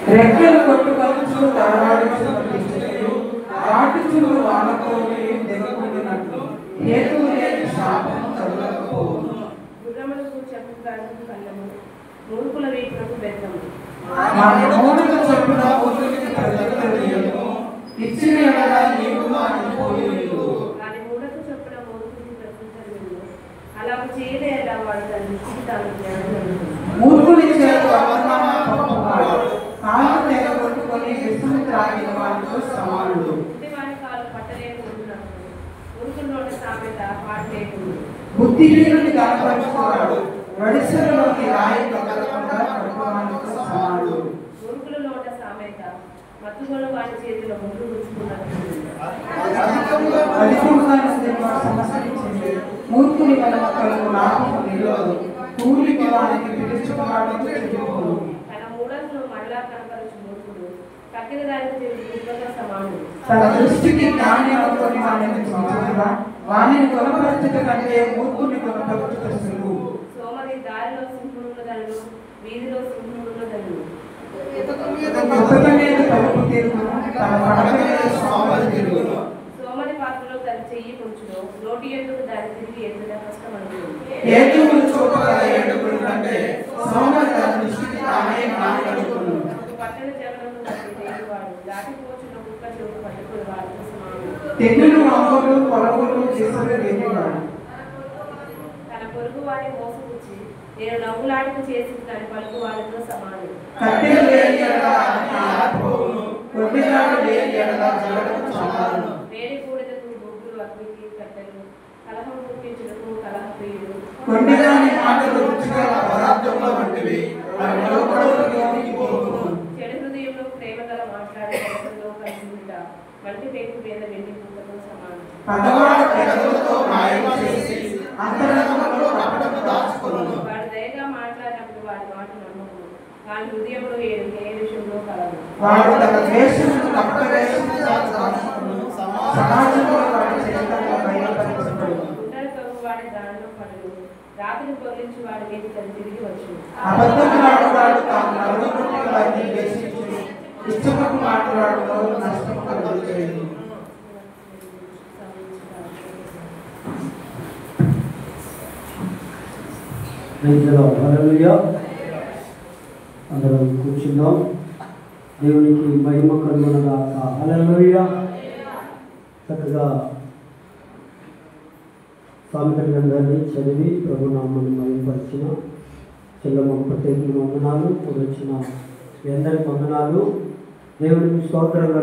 రెక్కలు కొట్టుకొచ్చు తారాడుచు ఆటుచులు వానకోని దిగకుండినట్లు హేతువు లేని శాపము తగులకపోవును. గుర్రములకు చెప్పుకాలకు కళ్ళము మూర్ఖుల వీపులకు బెత్తము. మన మూడుకు చొప్పున మూర్ఖునికి ప్రతిఫలము ఇచ్చిన ఎడల నీవుగా అనుకోలేదు. వారి మూడకు చొప్పున మూర్ఖునికి ప్రతిఫలము అలాగ చేయలే ఎలా వాడు తన దృష్టికి తాను జ్ఞానం. మూర్ఖుని చేత పప్పువాడు కాళ్ళు తెగ కొట్టుకొని విసుగు త్రాగిన వాడితో సమానుడు. వారి కాలు పట్టలేకున్నప్పుడు మూర్ఖుల నోట సామెత పాట లేకుండా. బుద్ధిహీనుని కనపరుచుకున్నాడు వడిసెలలోకి రాయి తగలకుండా పట్టువానితో సమానుడు. మూర్ఖుల నోట సామెత మత్తుగొను వారి చేతిలో ముందు గుచ్చుకున్నట్టు. అధికంగా సమస్యించింది మూర్ఖుని కలమక్కలకు లాభము నిలవదు కూలికి వారికి పిలుచుకున్నాడు చెడిపోను. తన మూడను మరలా కనపరచు మూర్ఖుడు కట్టిన దానికి మూర్ఖులతో సమానుడు. తన దృష్టికి జ్ఞాని అనుకుని వారిని చూచుగా వారిని కొనపరచుట కంటే మూర్ఖుని కొనపరచుట సులువు. సోమరి దారిలో సింహమున్నదను వీధిలో సింహమున్నదను. కృతజ్ఞ మీద తలుపు తీరును తన పడక మీద సోమరి తిరుగును. సోమరి పాత్రలో తన చెయ్యి కొంచును నోటి ఎందుకు దాని తిరిగి ఎదుట కష్టమనుకుంది. ఏతువులు చూపగల ఏడుగురు కంటే సోమరి తన దృష్టికి తానే జ్ఞాని అనుకును. పట్టణ జగనము వాడు దాటిపోచున్న కుక్క చెవులు పట్టుకుని వాడితో సమానం. తెగులు అమ్ములు పొలవులు చేసే వెళ్ళేవాడు. తన పొరుగు వారి మోసపుచ్చి నేను నవ్వులాడిక చేసి దాని పలుకు వారితో సమానం. కట్టెలు లేని ఎడల అగ్ని ఆరిపోవును, కొద్దిగాడు లేని ఎడల జగడము చల్లారును. వేడి బూడిదకు బొగ్గులు అగ్నికి కట్టెలు కలహం పుట్టించుటకు కలహ ప్రియుడు. కొండగాని మాటలు రుచిగల పదార్థముల వంటివి అవి లోపలికి పోవును. చెడు హృదయంలో ప్రేమ గల మాట్లాడే మనసులో కలిసి ఉంట వంటి పేరు మీద వెండి పూతతో సమానం. పగవాడు పెదవులతో మాయలు చేసి అంతరంగంలో కపటము దాచుకొనును. వాడు దయగా మాట్లాడినప్పుడు వాడి మాట నమ్మకము వాడి హృదయంలో ఏ విషయంలో కలదు. వాడు తన ద్వేషమును కపట వేషము దాచుకొనును. సమాజంలో వాడి చరిత్రలో బయలుపరచబడును. గుండెలు తగ్గు వాడి దానిలో పడును రాత్రి పొగిలించి వాడి మీద తను తిరిగి వచ్చు. అబద్ధములాడువాడు తాను నలుగురికి వారిని ద్వేషించును. ఇష్టముకు మాట్లాడువాడు నష్టము కలుగజేయును. హల్లెలూయా. అందరం కూర్చుందాం. దేవునికి మహిమ కలుగునుగాక. హల్లెలూయా. చక్కగా సామెతలందరినీ చదివి ప్రభు నామమును మహిమపరిచిన చెల్లమ్మకు ప్రత్యేక వందనాలు. వచ్చిన మీ అందరికి వందనాలు. దేవునికి స్తోత్రం.